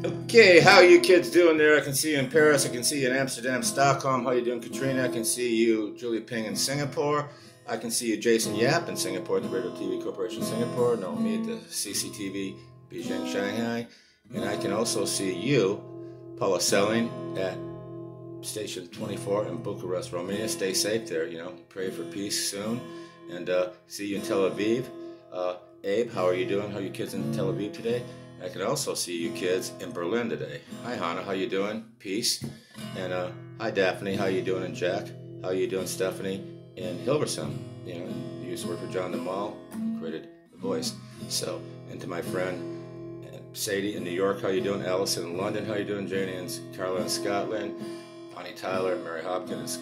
Okay, how you kids doing there? I can see you in Paris. I can see you in Amsterdam, Stockholm. How you doing, Katrina? I can see you, Julia Ping, in Singapore. I can see you, Jason Yap, in Singapore, the Radio TV Corporation Singapore. Naomi at the CCTV Beijing, Shanghai. And I can also see you, Paula Selling, at Station 24 in Bucharest, Romania. Stay safe there, pray for peace soon. And see you in Tel Aviv. Abe, how are you doing? How are you kids in Tel Aviv today? I can also see you kids in Berlin today. Hi Hannah, how you doing? Peace. And hi Daphne, how you doing? And Jack, how you doing? Stephanie in Hilversum. You used to work for John the Mall, who created The Voice. So, and to my friend Sadie in New York, how you doing? Allison in London, how you doing? Janie and Carla in Scotland. Bonnie Tyler, Mary Hopkins,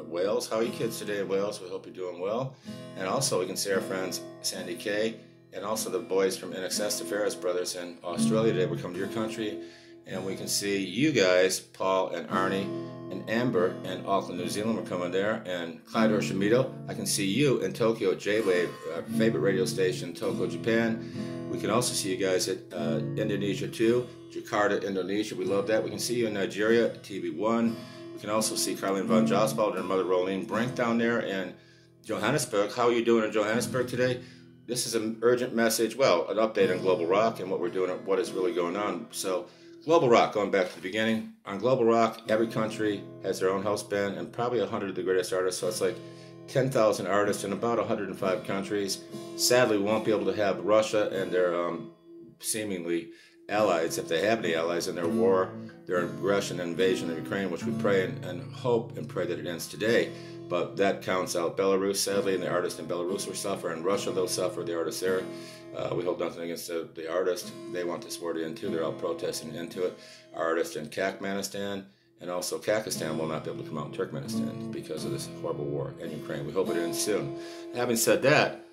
Wales. How are you kids today in Wales? We hope you're doing well. And also we can see our friends Sandy Kay and also the boys from NXS, the Ferris brothers in Australia today. We come to your country, and we can see you guys, Paul and Arnie and Amber in Auckland, New Zealand. We're coming there. And Clyde Oshimito, I can see you in Tokyo at J-Wave, our favorite radio station, Tokyo, Japan. We can also see you guys at Indonesia too, Jakarta, Indonesia. We love that. We can see you in Nigeria at TV1. We can also see Carlene von Jospal and her mother Rolene Brink down there in Johannesburg. How are you doing in Johannesburg today? This is an urgent message, well, an update on Global Rock and what we're doing and what is really going on. So, Global Rock, going back to the beginning, on Global Rock, every country has their own house band and probably 100 of the greatest artists, so it's like 10,000 artists in about 105 countries. Sadly, we won't be able to have Russia and their seemingly allies, if they have any allies, in their war, their aggression and invasion of Ukraine, which we pray and hope and pray that it ends today. But that counts out Belarus, sadly, and the artists in Belarus will suffer. In Russia, they'll suffer, the artists there. We hold nothing against the artists. They want this war to end too. They're out protesting into it. Our artists in Turkmenistan and also Kakistan will not be able to come out in Turkmenistan because of this horrible war in Ukraine. We hope it ends soon. Having said that,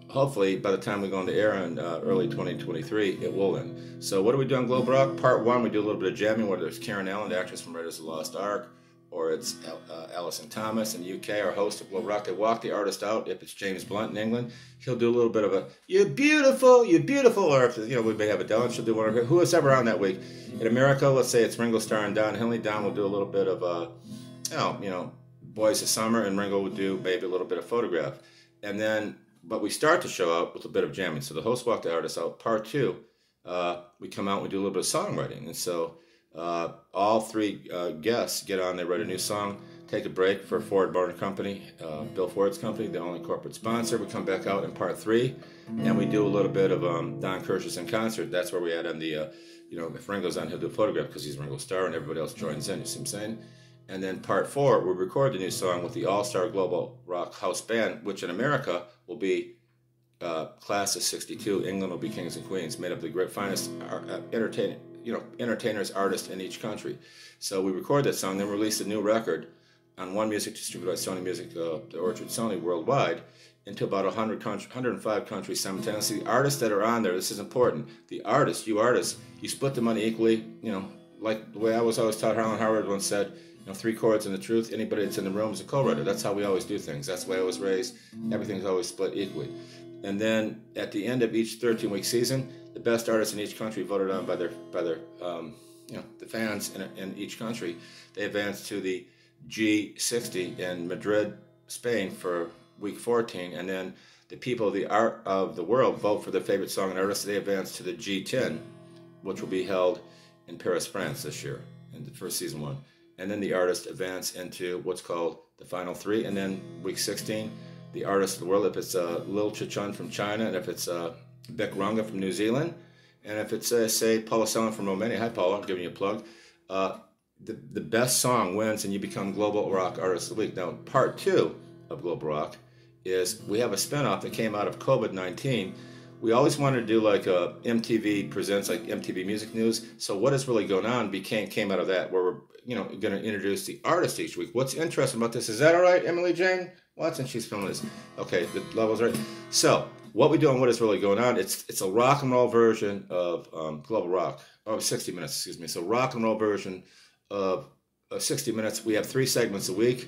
hopefully by the time we go into air in early 2023, it will end. So what do we do on Global Rock? Part 1, we do a little bit of jamming, whether it's Karen Allen, the actress from Raiders of the Lost Ark, or it's Alison Thomas in the UK, our host of Global Rock. They walk the artist out. If it's James Blunt in England, he'll do a little bit of a, you're beautiful, or if, we may have Adele, she'll do one of her, who is ever on that week. In America, let's say it's Ringo Starr and Don Henley. Don will do a little bit of, Boys of Summer, and Ringo will do maybe a little bit of Photograph. And then, but we start to show out with a bit of jamming. So the host walk the artist out. Part 2, we come out and we do a little bit of songwriting. And so all 3 guests get on, they write a new song, take a break for Ford Motor Company, Bill Ford's company, the only corporate sponsor. We come back out in part 3, and we do a little bit of Don Kirsh's in concert. That's where we add in the, if Ringo's on, he'll do a Photograph because he's Ringo Starr and everybody else joins in, you see what I'm saying? And then part 4, we record the new song with the All-Star Global Rock House Band, which in America will be Class of 62. England will be Kings and Queens, made up of the great finest entertainers, artists in each country. So we record that song, then release a new record on One Music, distributed by Sony Music, the Orchard Sony worldwide, into about 105 countries simultaneously. The artists that are on there, this is important. The artists, you split the money equally, like the way I was always taught. Harlan Howard once said, 3 chords and the truth. Anybody that's in the room is a co-writer. That's how we always do things. That's the way I was raised. Everything's always split equally. And then at the end of each 13-week season, the best artists in each country voted on by their the fans in each country. They advance to the G60 in Madrid, Spain for week 14, and then the people of the world vote for their favorite song and artist. They advance to the G10, which will be held in Paris, France this year in the first season 1. And then the artists advance into what's called the final 3, and then week 16, the artist of the world, if it's Lil Chichun from China, and if it's Beck Runga from New Zealand, and if it's, say, Paula Selin from Romania. Hi, Paula, I'm giving you a plug. The best song wins, and you become Global Rock Artist of the Week. Now, part 2 of Global Rock is we have a spinoff that came out of COVID-19. We always wanted to do like MTV Presents, like MTV Music News. So what is really going on came out of that, where we're going to introduce the artist each week. What's interesting about this, is that all right, Emily Jane Watson? She's filming this. Okay, the level's right. So what we do and what is really going on, it's a rock and roll version of Global Rock, 60 minutes, excuse me. So rock and roll version of 60 minutes. We have 3 segments a week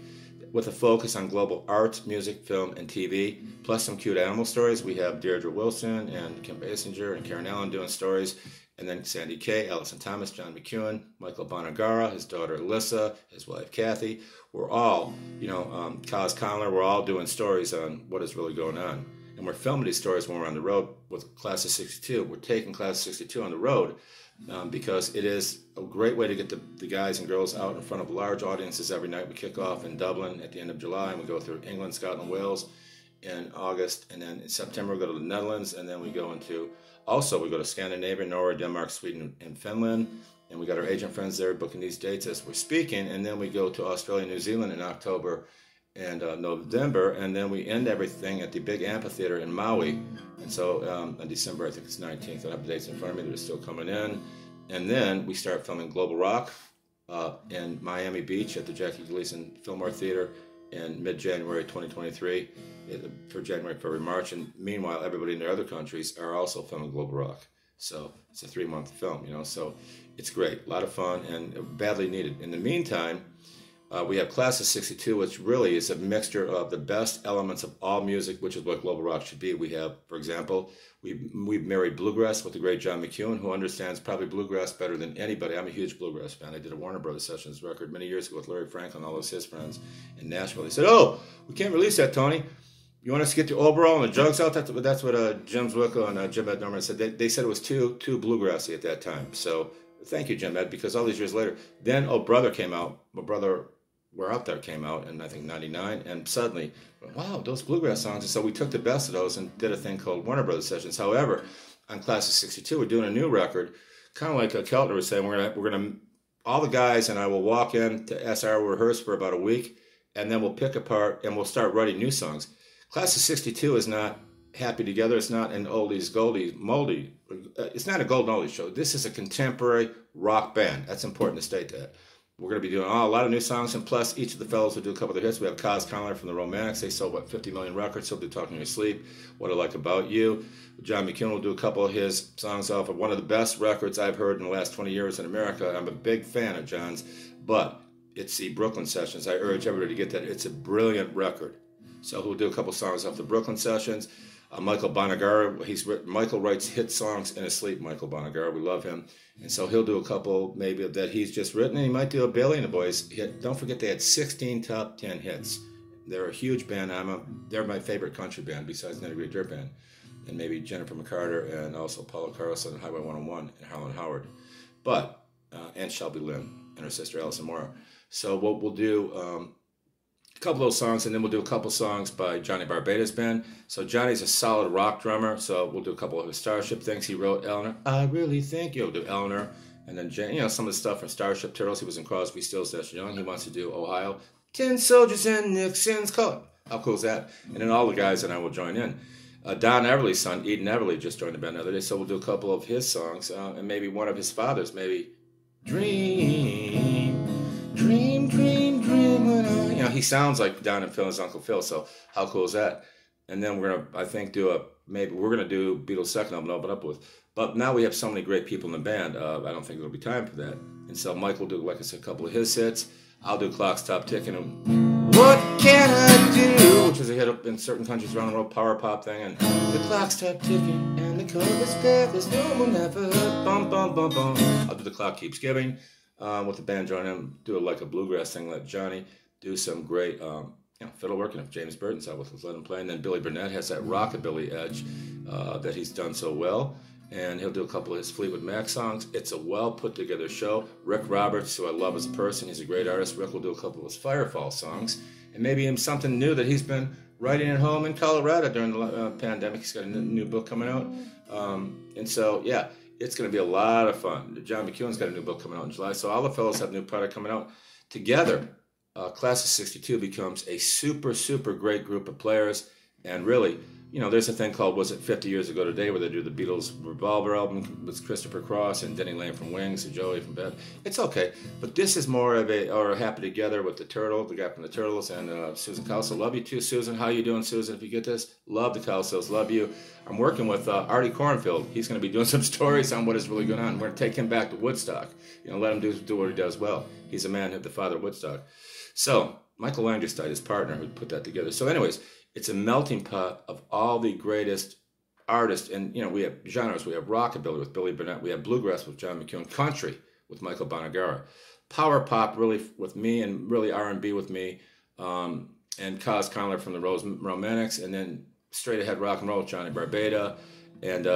with a focus on global art, music, film, and TV, plus some cute animal stories. We have Deirdre Wilson and Kim Basinger and Karen Allen doing stories And then Sandy Kay, Allison Thomas, John McEwen, Michael Bonagara, his daughter Alyssa, his wife Kathy. We're all, Kaz Conler, we're all doing stories on what is really going on. And we're filming these stories when we're on the road with Class of 62. We're taking Class of 62 on the road because it is a great way to get the guys and girls out in front of large audiences every night. We kick off in Dublin at the end of July, and we go through England, Scotland, and Wales in August. And then in September, we go to the Netherlands, and then we go to Scandinavia, Norway, Denmark, Sweden, and Finland. And we got our agent friends there booking these dates as we're speaking. And then we go to Australia, New Zealand in October and November, and then we end everything at the big amphitheater in Maui. And so on December, I think it's 19th, I don't have the dates in front of me, they're still coming in. And then we start filming Global Rock in Miami Beach at the Jackie Gleason Fillmore Theater in mid-January 2023 for January, February, March. And meanwhile, everybody in their other countries are also filming Global Rock. So it's a 3-month film, so it's great, a lot of fun and badly needed. In the meantime, we have Class of 62, which really is a mixture of the best elements of all music, which is what Global Rock should be. We have, for example, we've married bluegrass with the great John McEwen, who understands probably bluegrass better than anybody. I'm a huge bluegrass fan. I did a Warner Brothers Sessions record many years ago with Larry Franklin and all those his friends in Nashville. They said, "Oh, we can't release that, Tony. You want us to get the overall and the jugs out?" That's what Jim Zwickel and Jim Ed Norman said. They said it was too bluegrassy at that time. So thank you, Jim Ed, because all these years later, then Oh Brother came out. My Brother We're Out There came out in, I think, 99, and suddenly, wow, those bluegrass songs. And so we took the best of those and did a thing called Warner Brothers Sessions. However, on Class of 62, we're doing a new record, kind of like Keltner was saying, we're gonna all the guys and I will walk in to SR, rehearse for about a week, and then we'll pick apart and we'll start writing new songs. Class of 62 is not Happy Together. It's not an oldies, goldies, moldy. It's not a golden oldies show. This is a contemporary rock band. That's important to state that. We're going to be doing a lot of new songs, and plus each of the fellows will do a couple of their hits. We have Kaz Conler from the Romantics. They sold, 50 million records. He'll do Talking in Your Sleep, What I Like About You. John McEwen will do a couple of his songs off of one of the best records I've heard in the last 20 years in America. I'm a big fan of John's, but it's the Brooklyn Sessions. I urge everybody to get that. It's a brilliant record. So he'll do a couple songs off the Brooklyn Sessions. Michael Bonagara, Michael writes hit songs in his sleep, Michael Bonagara. We love him. And so he'll do a couple maybe that he's just written, and he might do a Bailey and the Boys hit. Don't forget they had 16 top 10 hits. They're a huge band. They're my favorite country band besides Nitty Gritty Dirt Band. And maybe Jennifer McCarter and also Paula Carlson and Highway 101 and Harlan Howard. But, and Shelby Lynn and her sister Allison Morrow. So what we'll do, a couple of those songs, and then we'll do a couple songs by Johnny Barbada's band. So Johnny's a solid rock drummer, so we'll do a couple of his Starship things. He wrote Eleanor, I Really Think You'll Do Eleanor, and then Jane, some of the stuff from Starship Turtles. He was in Crosby, Stills, Nash Young. He wants to do Ohio. 10 soldiers in Nixon's coat. How cool is that? And then all the guys and I will join in. Don Everly's son, Eden Everly, just joined the band the other day, so we'll do a couple of his songs, and maybe one of his fathers, maybe Dream, dream, dream, dream. He sounds like Don and Phil and his Uncle Phil, so how cool is that? And then we're gonna, I think, we're gonna do Beatles' second album, Open Up With. But now we have so many great people in the band, I don't think there'll be time for that. And so Mike will do, like I said, a couple of his hits. I'll do Clock Stop Ticking and What Can I Do, which is a hit up in certain countries around the world, power pop thing, and the clock stopped ticking and the cover's back, there's no one ever, bum, bum, bum, bum. I'll do The Clock Keeps Giving. With the band joining him, do like a bluegrass thing, let Johnny do some great fiddle work, and if James Burton's out with us, let him play. And then Billy Burnett has that rockabilly edge that he's done so well, and he'll do a couple of his Fleetwood Mac songs. It's a well put together show. Rick Roberts, who I love as a person, he's a great artist. Rick will do a couple of his Firefall songs, and maybe him something new that he's been writing at home in Colorado during the pandemic. He's got a new book coming out, and so yeah. It's going to be a lot of fun. John McEwen's got a new book coming out in July, so all the fellows have new product coming out. Together, Class of 62 becomes a super, super great group of players, and really, there's a thing called Was It 50 Years Ago Today, where they do the Beatles Revolver album with Christopher Cross and Denny Lane from Wings and Joey from Beth. It's okay, but this is more of a Happy Together with the guy from the Turtles, and Susan Calso. Love you too, Susan. How you doing, Susan? If you get this, love the Calsos. Love you. I'm working with Artie Kornfield. He's going to be doing some stories on what is really going on. We're going to take him back to Woodstock. Let him do what he does well. He's a man, the father of Woodstock. So Michael Langerstein, his partner, who put that together. So anyways, it's a melting pot of all the greatest artists, and we have genres. We have rockabilly with Billy Burnett. We have bluegrass with John McEwen. Country with Michael Bonagara. Power pop really with me, and really R&B with me, and Cos Conler from the Romantics, and then straight ahead rock and roll with Johnny Barbada. And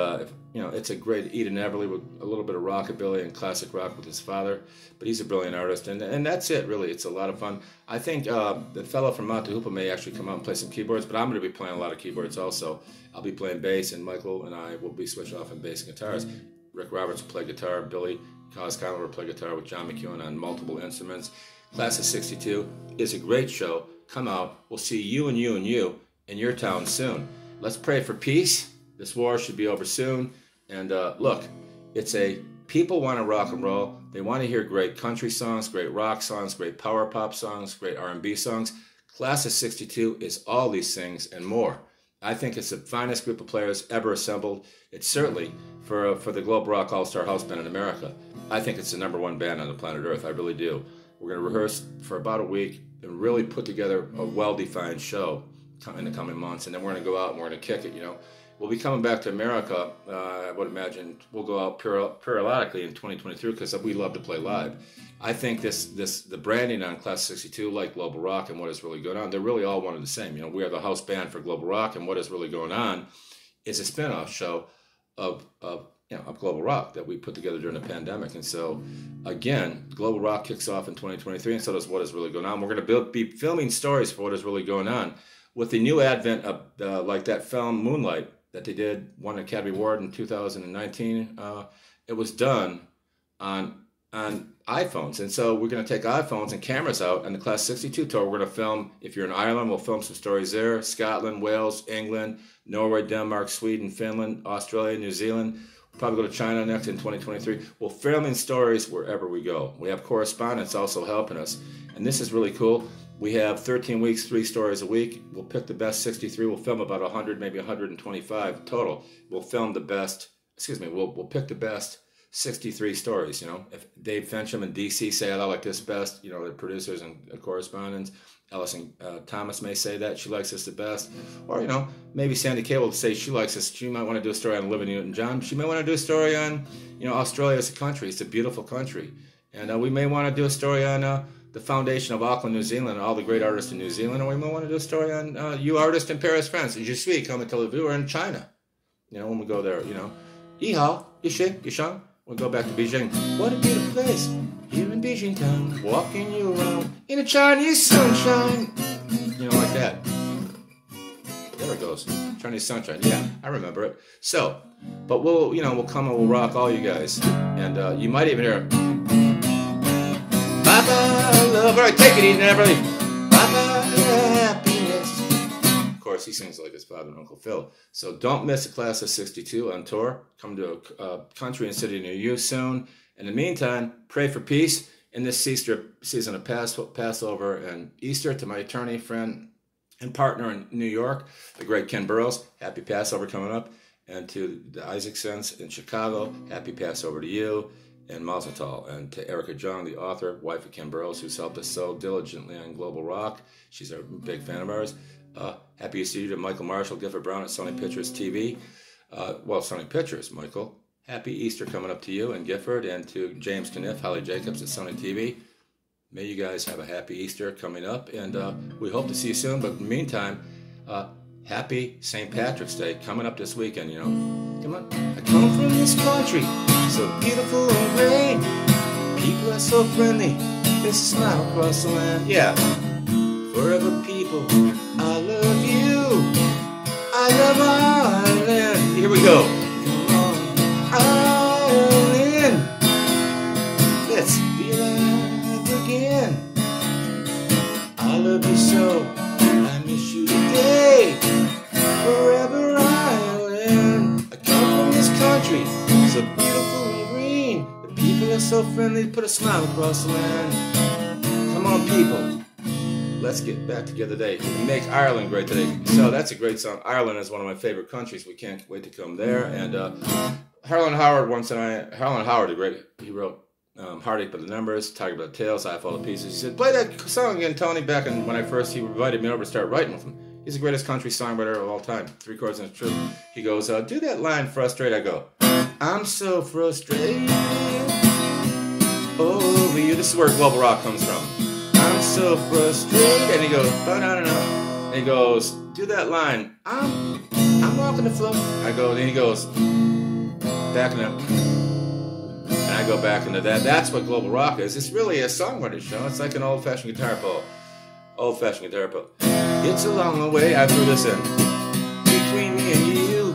it's a great Eden Everly with a little bit of rockabilly and classic rock with his father. But he's a brilliant artist, and that's it really. It's a lot of fun. I think the fellow from Mount Hoopa may actually come out and play some keyboards, but I'm going to be playing a lot of keyboards also. I'll be playing bass, and Michael and I will be switching off on bass and guitars. Rick Roberts will play guitar. Billy Cos Conler will play guitar with John McEwen on multiple instruments. Class of '62 is a great show. Come out. We'll see you and you and you in your town soon. Let's pray for peace. This war should be over soon. And look, people want to rock and roll. They want to hear great country songs, great rock songs, great power pop songs, great R&B songs. Class of '62 is all these things and more. I think it's the finest group of players ever assembled. It's certainly, for the Global Rock All-Star House Band in America, I think it's the #1 band on the planet Earth. I really do. We're going to rehearse for about a week and really put together a well-defined show in the coming months. And then we're going to go out and we're going to kick it, We'll be coming back to America. I would imagine we'll go out periodically in 2023 because we love to play live. I think the branding on Class 62, like Global Rock and What Is Really Going On, they're really all one and the same. We are the house band for Global Rock, and What Is Really Going On is a spin-off show of Global Rock that we put together during the pandemic. And so, again, Global Rock kicks off in 2023, and so does What Is Really Going On. We're going to be filming stories for What Is Really Going On with the new advent of like that film Moonlight that they won an Academy Award in 2019. It was done on iPhones. And so we're going to take iPhones and cameras out on the Class 62 tour. We're going to film, if you're in Ireland, we'll film some stories there. Scotland, Wales, England, Norway, Denmark, Sweden, Finland, Australia, New Zealand. We'll probably go to China next in 2023. We're filming stories wherever we go. We have correspondents also helping us. And this is really cool. We have 13 weeks, 3 stories a week. We'll pick the best 63. We'll film about 100, maybe 125 total. We'll film we'll pick the best 63 stories. If Dave Fincham and DC say, I like this best, the producers and correspondents. Ellison Thomas may say that she likes this the best. Or, maybe Sandy Kay will say she likes this. She might want to do a story on Olivia Newton-John. She may want to do a story on, Australia as a country. It's a beautiful country. And we may want to do a story on the foundation of Auckland, New Zealand, and all the great artists in New Zealand. Or we might want to do a story on you artists in Paris, France. And Je suis, come until you are in China. When we go there, Yihao, Yishe, Yishang. We'll go back to Beijing. What a beautiful place. Here in Beijing town, walking you around in a Chinese sunshine. Like that. There it goes. Chinese sunshine. Yeah, I remember it. So, but we'll come and we'll rock all you guys. And you might even hear Bye-bye, love. All right, take it easy, everybody. Bye-bye, happiness. Of course, he sings like his father and Uncle Phil. So don't miss the Class of '62 on tour. Come to a country and city near you soon. In the meantime, pray for peace in this season of Passover and Easter. To my attorney friend and partner in New York, the great Ken Burrows, happy Passover coming up. And to the Isaacsons in Chicago, happy Passover to you. And Mazel Tov. And to Erica Jung, the author, wife of Ken Burrows, who's helped us so diligently on Global Rock. She's a big fan of ours. Happy Easter to Michael Marshall, Gifford Brown at Sony Pictures TV. Sony Pictures, Michael. Happy Easter coming up to you and Gifford, and to James Kniff, Holly Jacobs at Sony TV. May you guys have a happy Easter coming up, and we hope to see you soon. But in the meantime, happy St. Patrick's Day coming up this weekend, Come on. I come from this country, so beautiful and great. People are so friendly, they smile across the land. Yeah. Forever people, I love you. I love Ireland. Here we go. Come on, Ireland. Let's be alive again. I love you so, I miss you today. Forever Ireland. I come from this country, so beautiful and green. The people are so friendly, put a smile across the land. Come on, people. Let's get back together today and make Ireland great today. So that's a great song. Ireland is one of my favorite countries. We can't wait to come there. And Harlan Howard the great, he wrote Heartache by the Numbers, Tiger by the Tails, I Fall to Pieces. He said, play that song again, Tony, back when he invited me over to start writing with him. He's the greatest country songwriter of all time. 3 chords and a truth. He goes, do that line, frustrated. I go, I'm so frustrated over you. This is where global rock comes from. I'm so frustrated. And he goes, ba-da-da-da. And he goes, do that line. I'm walking the floor. I go, then he goes, back in up. And I go back into that. That's what global rock is. It's really a songwriter show. It's like an old-fashioned guitar pole. Old-fashioned guitar pole. It's a long way. I threw this in. Between me and you.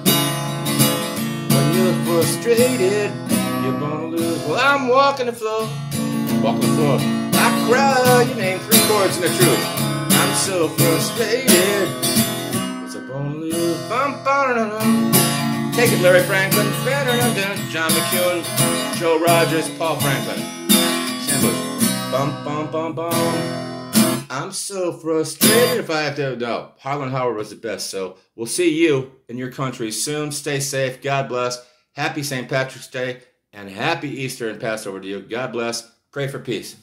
When you're frustrated, you're gonna lose. Well, I'm walking the floor. Walking the floor. I cry your name. 3 chords and the truth. I'm so frustrated. It's a bone lose. Bum, bum, bum. Take it, Larry Franklin, John McEwen, Joe Rogers, Paul Franklin. Samples. Bum, bum, bum, bum. I'm so frustrated if I have to. No, Harlan Howard was the best. So we'll see you in your country soon. Stay safe. God bless. Happy St. Patrick's Day and happy Easter and Passover to you. God bless. Pray for peace.